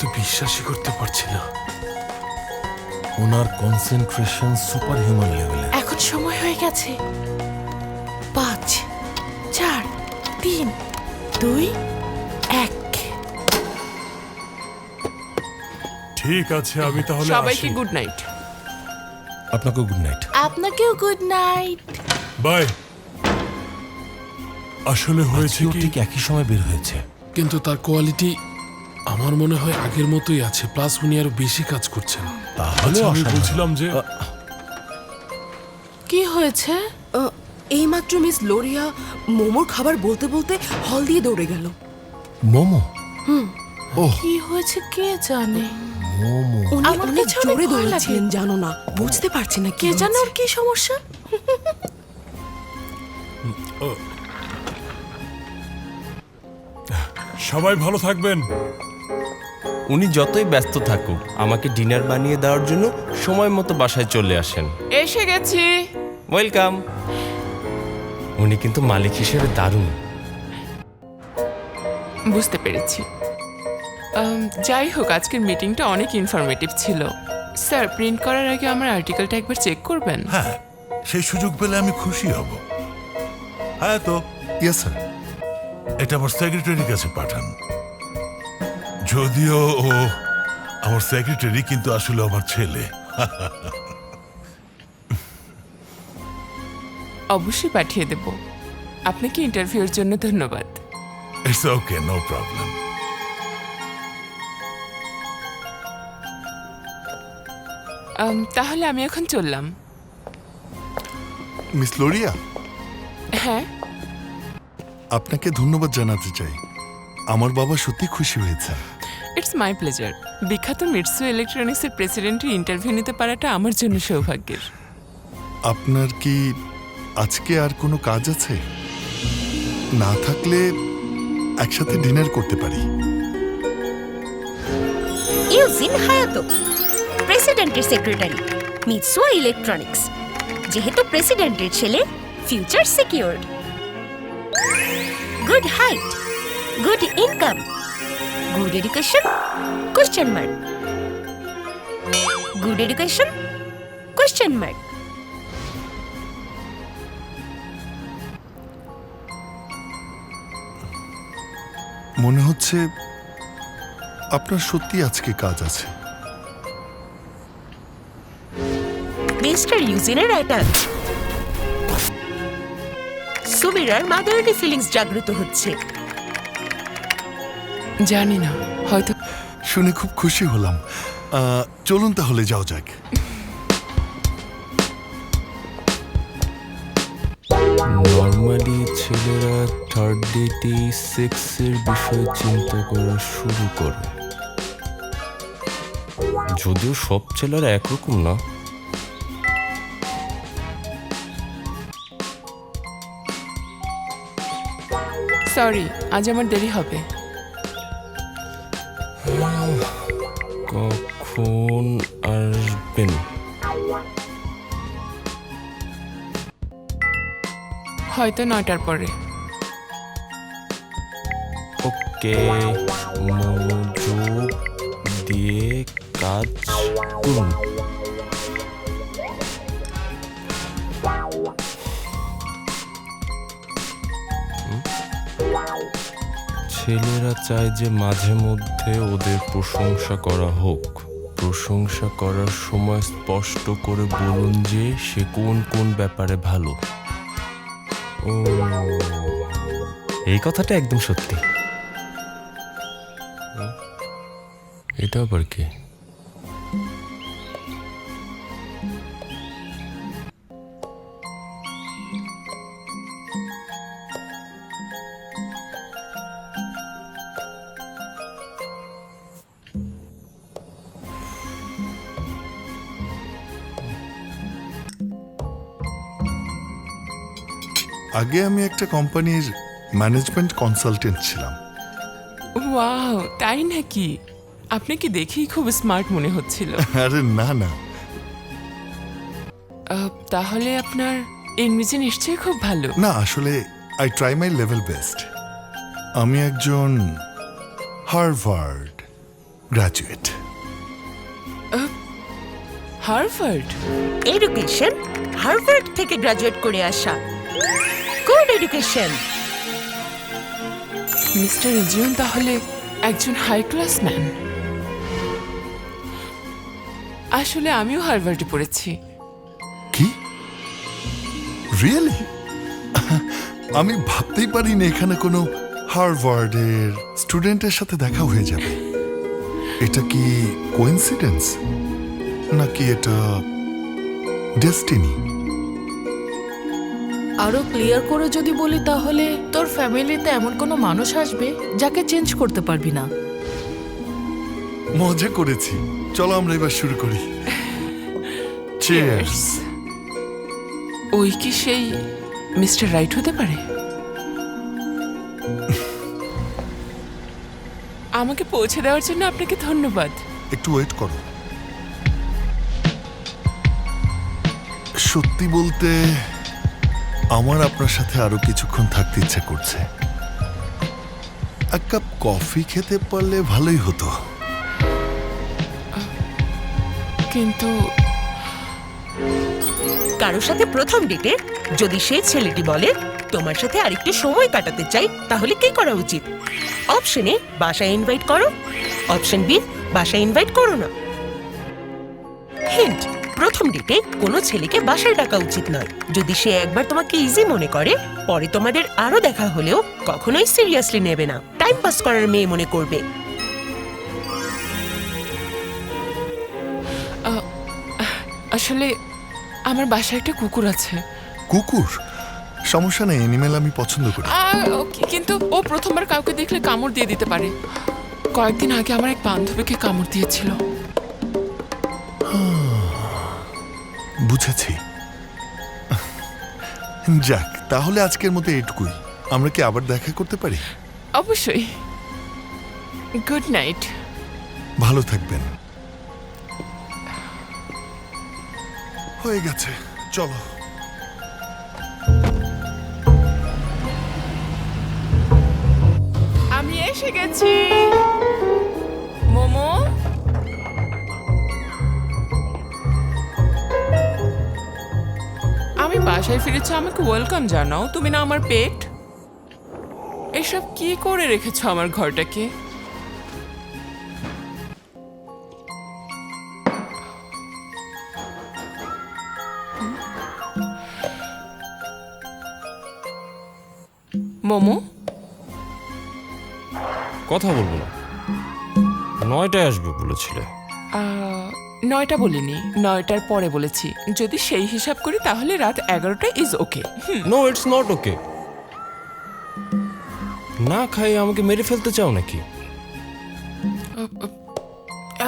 তো বিশ্বাসই করতে পারছি না। ওনার কনসেন্ট্রেশন সুপার হিউম্যান লেভেলে। এখন সময় হয়ে গেছে। 5 4 3 2 1। ঠিক আছে, আমি তাহলে সবাইকে আসি। Good night. আপনাকে গুড নাইট। আপনাকেও গুড নাইট। বাই। আসলে হয়েছে আজকেও কি, ঠিক একই সময় বের হয়েছে। কিন্তু তার কোয়ালিটি আমার মনে হয় আগের মতোই আছে, প্লাস উনি আরো বেশি কাজ করছেন। তাহলে আচ্ছা, আমি অসাধারণ। বলছিলাম যে কি হয়েছে? এইমাত্র মিস লোরিয়া মোমোর খাবার বলতে বলতে হল দিয়ে দৌড়ে গেল। মোমো? কি হয়েছে কে জানে। মোমো? উনি আমার অনেক কাছে অনেক জোরে ভয় দৌড়াচ্ছিলেন, লাগে। জানো না, বুঝতে পারছি না কে জানে ওর কি সমস্যা। সবাই ভালো থাকবেন। উনি যতই ব্যস্ত থাকুক, আমাকে ডিনার বানিয়ে দেওয়ার জন্য সময় মতো বাসায় চলে আসেন। এসে গেছি। ওয়েলকাম। উনি কিন্তু মালিক হিসেবে দারুণ। বুঝতে পেরেছি। যাই হোক, আজকের মিটিংটা অনেক ইনফরমেটিভ ছিল। স্যার, প্রিন্ট করার আগে আমার আর্টিকেলটা একবার চেক করবেন? হ্যাঁ, সেই সুযোগ পেলে আমি খুশি হব। হ্যাঁ তো, ইয়েস স্যার। এটা আমার সেক্রেটারির কাছে পাঠান। যদিও ও আমার সেক্রেটারি, কিন্তু আসলে আমার ছেলে। অবশ্যই পাঠিয়ে দেব। আপনাকে ইন্টারভিউর জন্য ধন্যবাদ। It's okay, no problem. তাহলে আমি এখন চললাম। মিস লোরিয়া, হ্যাঁ, আপনাকে ধন্যবাদ জানাতে চাই। আমার বাবা সত্যি খুশি হয়েছে। It's my pleasure. বিখ্যাত মিটসু ইলেকট্রনিক্সের প্রেসিডেন্টের ইন্টারভিউ নিতে পারাটা আমার জন্য সৌভাগ্যের। আপনার কি আজকে আর কোনো কাজ আছে? না থাকলে একসাথে ডিনার করতে পারি। ইউজিন হায়াতো, প্রেসিডেন্টের সেক্রেটারি, মিৎসুয়া ইলেকট্রনিক্স। যেহেতু প্রেসিডেন্টের ছেলে, future secured. Good height, good income, good education, question mark. Good education, question mark. মনে হচ্ছে আপনার সত্যি আজকে কাজ আছে। মিস্টার ইউজিনের অ্যাটাক। সুমিরার মাদারলি ফিলিংস জাগ্রত হচ্ছে। জানি না, হয়তো। শুনে খুব খুশি হলাম। চলুন তাহলে যাও যাক। নর্মালি ছেলেরা 3rd ডেটে সেক্সের বিষয়ে চিন্তা করা শুরু করে, যদিও সব ছেলেরা একরকম না। সরি, আজ আমার দেরি হবে। কখন আসবেন? হয়তো 9টার পরে। ওকে, মনোযোগ দিয়ে কাজ করুন। ছেলেরা চায় যে মাঝে মধ্যে ওদের প্রশংসা করা হোক। প্রশংসা করার সময় স্পষ্ট করে বলুন যে সে কোন কোন ব্যাপারে ভালো। ও, এই কথাটা একদম সত্যি। এটা আবার কি? আগে আমি একটা কোম্পানির ম্যানেজমেন্ট কনসালটেন্ট ছিলাম। ওয়াও, তাই নাকি? আপনাকে দেখেই খুব স্মার্ট মনে হচ্ছিল। আরে না না, তাহলে আপনার ইংরেজি নিশ্চয়ই খুব ভালো। না আসলে I try my level best. আমি একজন Harvard graduate. Harvard? Education Harvard থেকে গ্রাজুয়েট করে আসা। Good education. মিস্টার রিজিয়ন তাহলে একজন হাই ক্লাস ম্যান। আসলে আমিও হার্ভার্ডে পড়েছি। কি রিয়েলি? আমি ভাবতেই পারিনি এখানে কোনো হার্ভার্ডের স্টুডেন্টের সাথে দেখা হয়ে যাবে। এটা কি কোইন্সিডেন্স নাকি এটা ডেস্টিনি? আরো ক্লিয়ার করে যদি বলি তাহলে তোর ফ্যামিলিতে এমন কোনো মানুষ আসবে যাকে চেঞ্জ করতে পারবি না। মজা করেছি, চলো আমরা এবার শুরু করি। চিয়ার্স। ওই কি সেই মিস্টার রাইট হতে পারে? আমাকে পৌঁছে দেওয়ার জন্য আপনাকে ধন্যবাদ। একটু ওয়েট করো। সত্যি বলতে আমার আপনার সাথে আরো কিছুক্ষণ থাকতে ইচ্ছা করছে। এক কাপ কফি খেতে পারলে ভালোই হতো। কিন্তু কারোর সাথে প্রথম ডেটে যদি সেই ছেলেটি বলে তোমার সাথে আরেকটু সময় কাটাতে চাই, তাহলে কি করা উচিত? অপশন এ বাসায় ইনভাইট করো, অপশন বি বাসায় ইনভাইট করো না। হিন্ট, প্রথম ডেটে কোনো ছেলেকে বাসায় ডাকা উচিত নয়। যদি সে একবার তোমাকে ইজি মনে করে, পরে তোমাদের আরো দেখা হলেও কখনোই সিরিয়াসলি নেবে না, টাইম পাস করার মেয়ে মনে করবে। আসলে আমার বাসায় একটা কুকুর আছে। কুকুর? সমস্যা নেই, এনিমেল আমি পছন্দ করি। কিন্তু ও প্রথমবার কাউকে দেখলে কামড় দিয়ে দিতে পারে। কয়েকদিন আগে আমার এক বান্ধবীকে কামড় দিয়েছিল। বুঝেছি। যাক, তাহলে আজকের মতো এটুকুই। আমরা কি আবার দেখা করতে পারি? অবশ্যই। Good night. ভালো থাকবেন। হয়ে গেছে, চলো। আমি এসে গেছি। মোমো, আমি বাসায় ফিরেছি, আমাকে ওয়েলকাম জানাও। তুমি না আমার পেট। এসব কি করে রেখেছো আমার ঘরটাকে? মোমো, কথা বলবো না, 9টায় আসবে বলেছিলে। 9টা বলিনি, 9টার পরে বলেছি। যদি সেই হিসাব করি তাহলে রাত 11টা is okay. No, it's not okay. না খাই আমাকে মেরে ফেলতে চাও নাকি?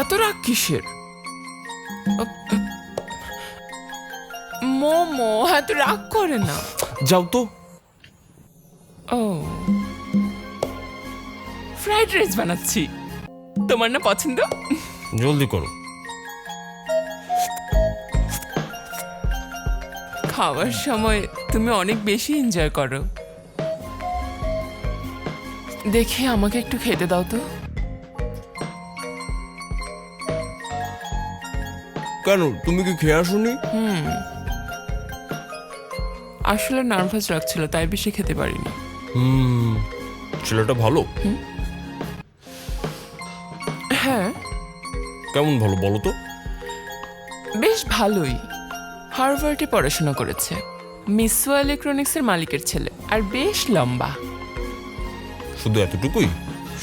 এত রাগ কিসের? মোমো, এত রাগ করে না। যাও তো। ও, ফ্রাইড রাইস বানাচ্ছি, তোমার না পছন্দ? জলদি করো। খাওয়ার সময় তুমি অনেক বেশি এনজয় করো। দেখি আমাকে একটু খেতে দাও তো। কেন, তুমি কি খেয়ে আসোনি? আসলে নার্ভাস লাগছিল, তাই বেশি খেতে পারিনি। ছেলেটা ভালো? হ্যাঁ। কেমন ভালো বলো তো? বেশ ভালোই। হার্ভার্ডে পড়াশোনা করেছে, মিসওয়া ইলেকট্রনিক্সের মালিকের ছেলে, আর বেশ লম্বা। শুধু এতটুকুই?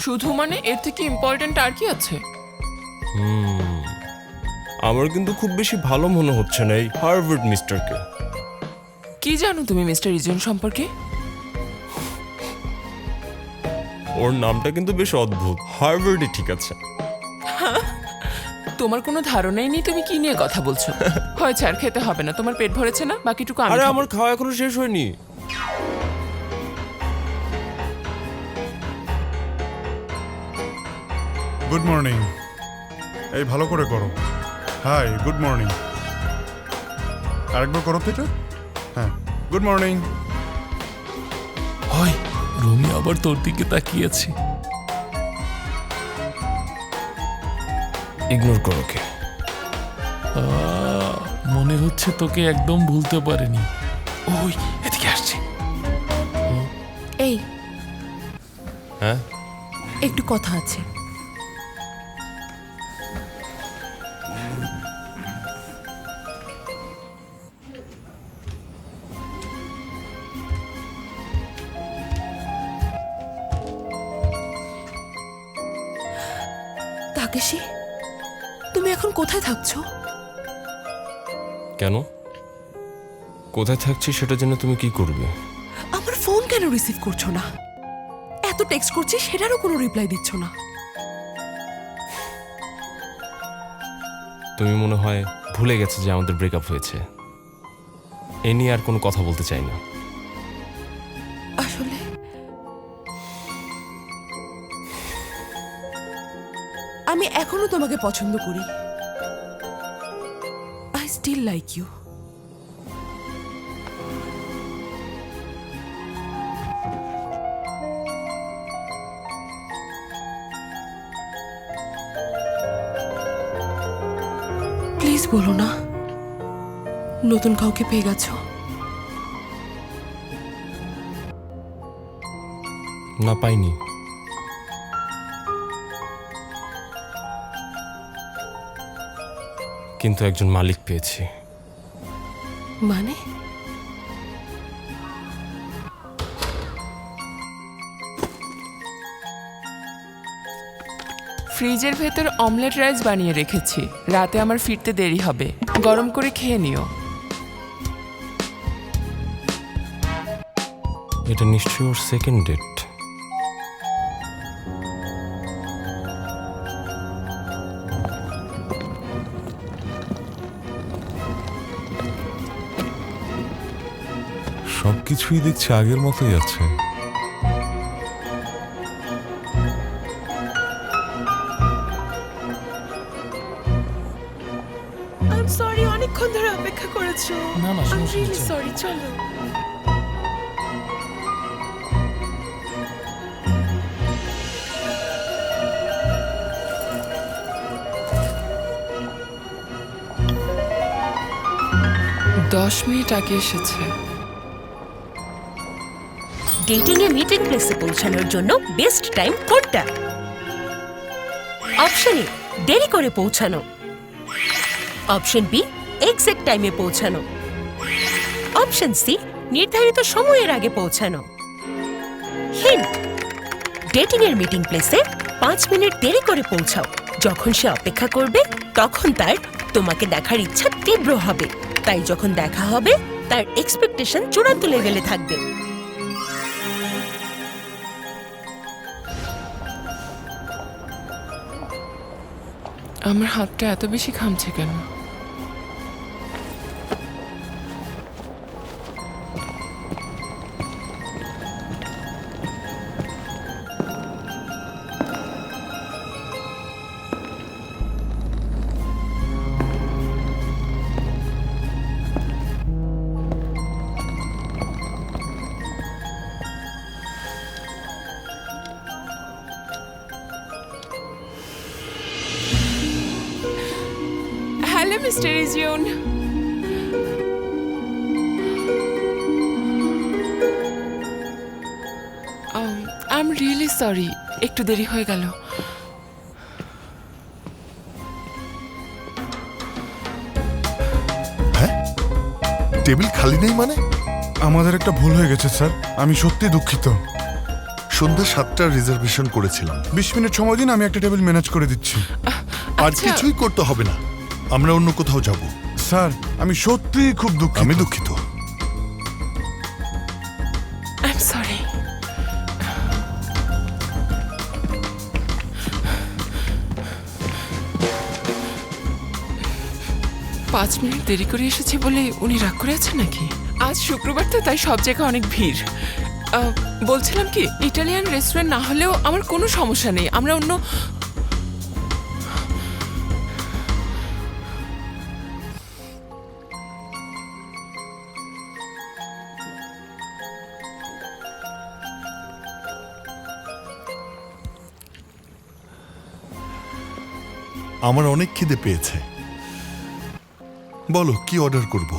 শুধু মানে এর থেকে ইম্পর্টেন্ট আর কি আছে? আমার কিন্তু খুব বেশি ভালো মনে হচ্ছে না এই হার্ভার্ড মিস্টারকে। কি জানো তুমি মিস্টার রিজন সম্পর্কে? ওর নামটা কিন্তু বেশ অদ্ভুত। হার্ভার্ডে ঠিক আছে। তোমার কোনো ধারণাই নেই তুমি কি নিয়ে কথা বলছো। হয়েছে, আর খেতে হবে না, তোমার পেট ভরেছে না, বাকিটুকু আমি আরে খাবো। আমার খাওয়া এখনো শেষ হয়নি। Good morning. এই ভালো করে করো। Hi, good morning. আরেকবার করো তো এটা। হ্যাঁ, গুড মর্নিং। হয় রুমি আবার তোর দিকে তাকিয়েছে। ইগনোর করো কে? মনে হচ্ছে তোকে একদম ভুলতে পারিনি। ওই এদিকে আসছে। এই হ্যাঁ, একটু কথা আছে। তাকেশি, তুমি এখন কোথায় থাকছো? কেন? কোথায় থাকছি সেটা জন্য তুমি কি করবে? আমার ফোন কেন রিসিভ করছো না? এত টেক্সট করছি, সেটারও কোনো রিপ্লাই দিচ্ছ না। তুমি মনে হয় ভুলে গেছে যে আমাদের ব্রেকআপ হয়েছে। এ নিয়ে আর কোনো কথা বলতে চাই না। আসলে আমি এখনো তোমাকে পছন্দ করি। I still like you. Please বলো না নতুন কাউকে পেয়ে গেছো। না, পাইনি। কিন্তু একজন মালিক পেয়েছি। মানে? ফ্রিজের ভেতর অমলেট রাইস বানিয়ে রেখেছি, রাতে আমার ফিরতে দেরি হবে, গরম করে খেয়ে নিও। এটা নিশ্চয়ই ওর সেকেন্ড ডেট। সবকিছুই দেখছি আগের মতোই আছে। সরি, অনেকক্ষণ ধরে অপেক্ষা করেছো। না না, সমস্যা নেই, চলো। সরি, চলো। দশ মিনিট আগে এসেছে। ডেটিং এ মিটিং প্লেসে পৌঁছানোর জন্য বেস্ট টাইম কোনটা? অপশন এ দেরি করে পৌঁছানো, অপশন বি এক্সাক্ট টাইমে পৌঁছানো, অপশন সি নির্ধারিত সময়ের আগে পৌঁছানো। হিন্ট: ডেটিং এর মিটিং প্লেসে 5 মিনিট দেরি করে পৌঁছাও। যখন সে অপেক্ষা করবে তখন তার তোমাকে দেখার ইচ্ছা তীব্র হবে, তাই যখন দেখা হবে তার এক্সপেকটেশন চূড়ান্ত লেভেলে থাকবে। আমার হাতটা এত বেশি ঘামছে কেন? Hello mister Eugene. I am really sorry, একটু দেরি হয়ে গেল। হ্যাঁ, টেবিল খালি নেই মানে? আমাদের একটা ভুল হয়ে গেছে স্যার, আমি সত্যি দুঃখিত। সন্ধ্যা 7টার রিজার্ভেশন করেছিলাম। 20 মিনিট সময় দিন, আমি একটা টেবিল ম্যানেজ করে দিচ্ছি। আর আচ্ছা। কিছুই করতে হবে না, আমরা অন্য কোথাও যাব। স্যার, আমি সত্যিই খুব দুঃখিত। আমি দুঃখিত। I am sorry. পাঁচ মিনিট দেরি করে এসেছে বলে উনি রাগ করে আছেন নাকি? আজ শুক্রবার তো, তাই সব জায়গায় অনেক ভিড়। বলছিলাম কি, ইটালিয়ান রেস্টুরেন্ট না হলেও আমার কোনো সমস্যা নেই, আমরা অন্য আমার অনেক খিদে পেয়েছে। বলো কি অর্ডার করব?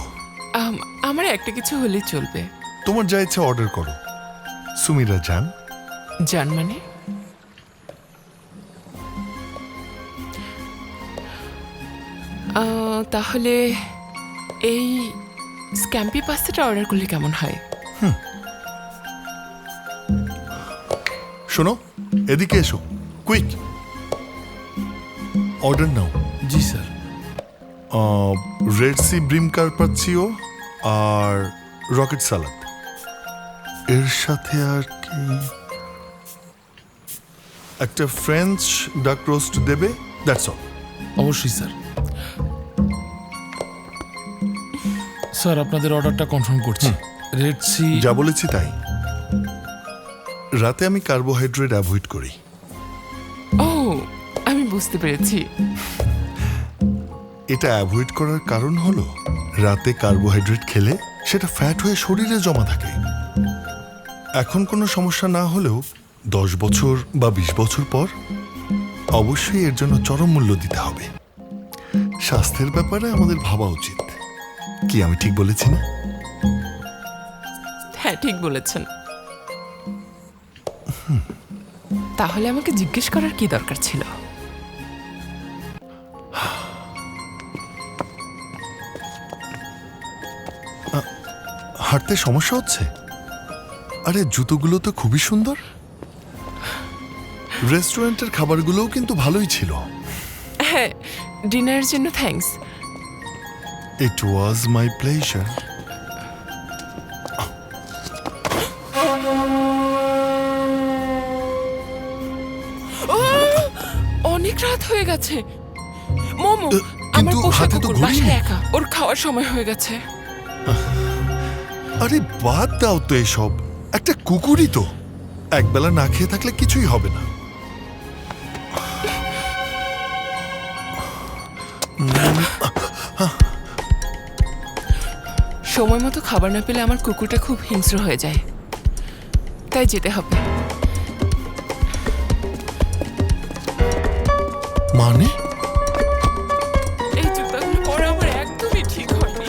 আমার একটা কিছু হলে চলবে। তোমার যা ইচ্ছা অর্ডার করো। সুমিরা জান, জান মানে? তাহলে এই স্ক্যাম্পি পাস্তাটা অর্ডার করলে কেমন হয়? শোনো এদিকে এসো, কুইক অর্ডার নাও। জি sir. Red sea bream carpaccio আর রকেট সালাদ, এর সাথে আর কি একটা ফ্রেঞ্চ ডাক রোস্ট দেবে, দ্যাটস অল। অবশ্যই স্যার। স্যার আপনাদের অর্ডারটা কনফার্ম করছি। Red sea. যা বলেছি তাই। রাতে আমি কার্বোহাইড্রেট অ্যাভয়েড করি। ও, আমি বুঝতে পেরেছি। এটা অ্যাভয়েড করার কারণ হলো রাতে কার্বোহাইড্রেট খেলে সেটা ফ্যাট হয়ে শরীরে জমা থাকে। এখন কোনো সমস্যা না হলেও 10 বছর বা 20 বছর পর অবশ্যই এর জন্য চরম মূল্য দিতে হবে। স্বাস্থ্যের ব্যাপারে আমাদের ভাবা উচিত। কি আমি ঠিক বলেছি না? হ্যাঁ, ঠিক বলেছেন। তাহলে আমাকে জিজ্ঞেস করার কি দরকার ছিল? হাঁটতে সমস্যা হচ্ছে? আরে জুতোগুলো তো খুবই সুন্দর। রেস্টুরেন্টের খাবারগুলোও কিন্তু ভালোই ছিল। হ্যাঁ, ডিনারের জন্য thanks. It was my pleasure. অনেক রাত হয়ে গেছে। মোমো, কিন্তু আমার পোষা হাতে তো কুকুর ঘড়ি বাসায় নেই। একা, ওর খাওয়ার সময় হয়ে গেছে। আরে বাদ দাও তো এসব, একটা কুকুরই তো, একবেলা না খেয়ে থাকলে কিছুই হবে না। সময় মতো খাবার না পেলে আমার কুকুরটা খুব হিংস্র হয়ে যায়, তাই যেতে হবে। মানে এই জুতাগুলো পরা আমার একদমই ঠিক হয়নি।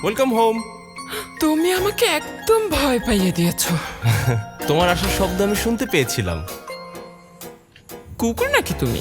Welcome home. তুমি আমাকে একদম ভয় পাইয়ে দিয়েছো। তোমার আসার শব্দ আমি শুনতে পেয়েছিলাম। কুকুর নাকি তুমি?